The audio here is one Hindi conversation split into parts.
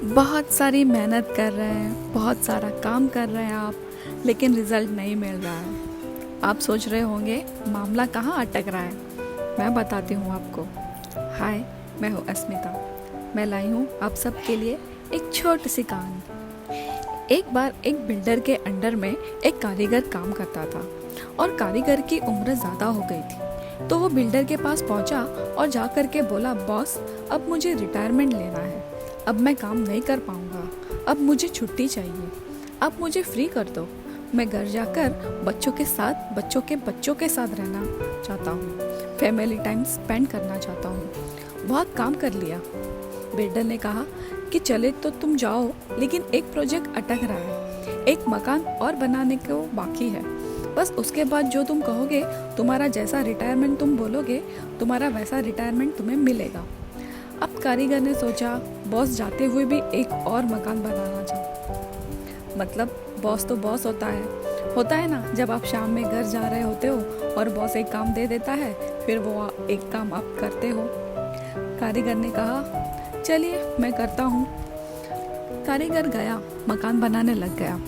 बहुत सारी मेहनत कर रहे हैं, बहुत सारा काम कर रहे हैं आप, लेकिन रिजल्ट नहीं मिल रहा है। आप सोच रहे होंगे मामला कहाँ अटक रहा है। मैं बताती हूँ आपको। हाय, मैं हूँ अस्मिता। मैं लाई हूँ आप सबके लिए एक छोटी सी कहानी। एक बार एक बिल्डर के अंडर में एक कारीगर काम करता था और कारीगर की उम्र ज़्यादा हो गई थी। तो वो बिल्डर के पास पहुंचा और जा कर के बोला, बॉस, अब मुझे रिटायरमेंट लेना है। अब मैं काम नहीं कर पाऊंगा। अब मुझे छुट्टी चाहिए। अब मुझे फ्री कर दो। मैं घर जाकर बच्चों के बच्चों के साथ रहना चाहता हूँ। फैमिली टाइम स्पेंड करना चाहता हूँ। बहुत काम कर लिया। बिल्डर ने कहा कि चले तो तुम जाओ, लेकिन एक प्रोजेक्ट अटक रहा है। एक मकान और बनाने को बाकी है। बस उसके बाद जो तुम कहोगे, तुम्हारा जैसा रिटायरमेंट तुम बोलोगे, तुम्हारा वैसा रिटायरमेंट तुम्हें मिलेगा। अब कारीगर ने सोचा, बॉस जाते हुए भी एक और मकान बनाना चाहता। मतलब बॉस तो बॉस होता है ना। जब आप शाम में घर जा रहे होते हो और बॉस एक काम दे देता है, फिर वो एक काम आप करते हो। कारीगर ने कहा, चलिए मैं करता हूँ। कारीगर गया, मकान बनाने लग गया।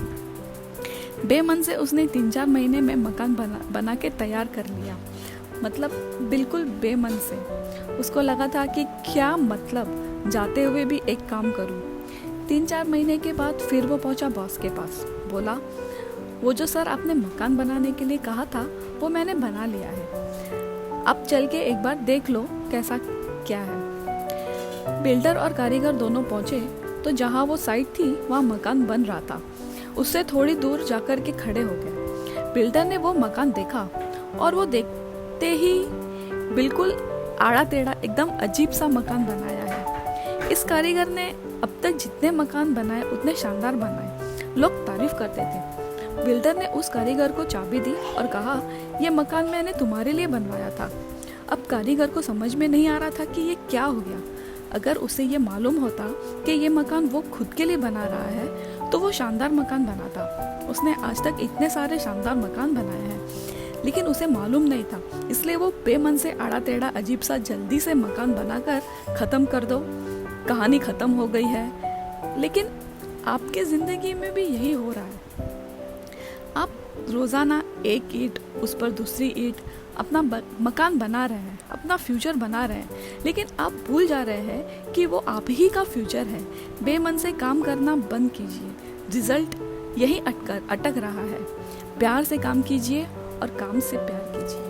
बेमन से उसने 3-4 महीने में मकान बना के तैयार कर लिया। मतलब बिल्कुल बेमन से। उसको लगा था कि क्या मतलब, जाते हुए भी एक काम करूं। 3-4 महीने के बाद फिर वो पहुंचा बॉस के पास। बोला, वो जो सर आपने मकान बनाने के लिए कहा था, वो मैंने बना लिया है। आप चल के एक बार देख लो कैसा क्या है। बिल्डर और कारीगर दोनों पहुंचे तो जहां वो साइट थी वहां मकान बन रहा था। उससे थोड़ी दूर जाकर के खड़े हो गए। बिल्डर ने वो मकान देखा और वो देखते ही बिल्कुल आड़ा टेढ़ा एकदम अजीब सा मकान बनाया है। इस कारीगर ने अब तक जितने मकान बनाए उतने शानदार बनाए। लोग तारीफ करते थे। बिल्डर ने उस कारीगर को चाबी दी और कहा, यह मकान मैंने तुम्हारे लिए बनवाया था। अब कारीगर को समझ में नहीं आ रहा था कि ये क्या हो गया। अगर उसे ये मालूम होता कि ये मकान वो खुद के लिए बना रहा है तो वो शानदार मकान बनाता। उसने आज तक इतने सारे शानदार मकान बनाए हैं, लेकिन उसे मालूम नहीं था। इसलिए वो बेमन से आड़ा टेढ़ा अजीब सा जल्दी से मकान बनाकर खत्म कर दो। कहानी खत्म हो गई है। लेकिन आपकी जिंदगी में भी यही हो रहा है। आप रोजाना एक ईंट, उस पर दूसरी ईंट, अपना मकान बना रहे हैं, अपना फ्यूचर बना रहे हैं, लेकिन आप भूल जा रहे हैं कि वो आप ही का फ्यूचर है। बेमन से काम करना बंद कीजिए। रिजल्ट यही अटक रहा है। प्यार से काम कीजिए और काम से प्यार कीजिए।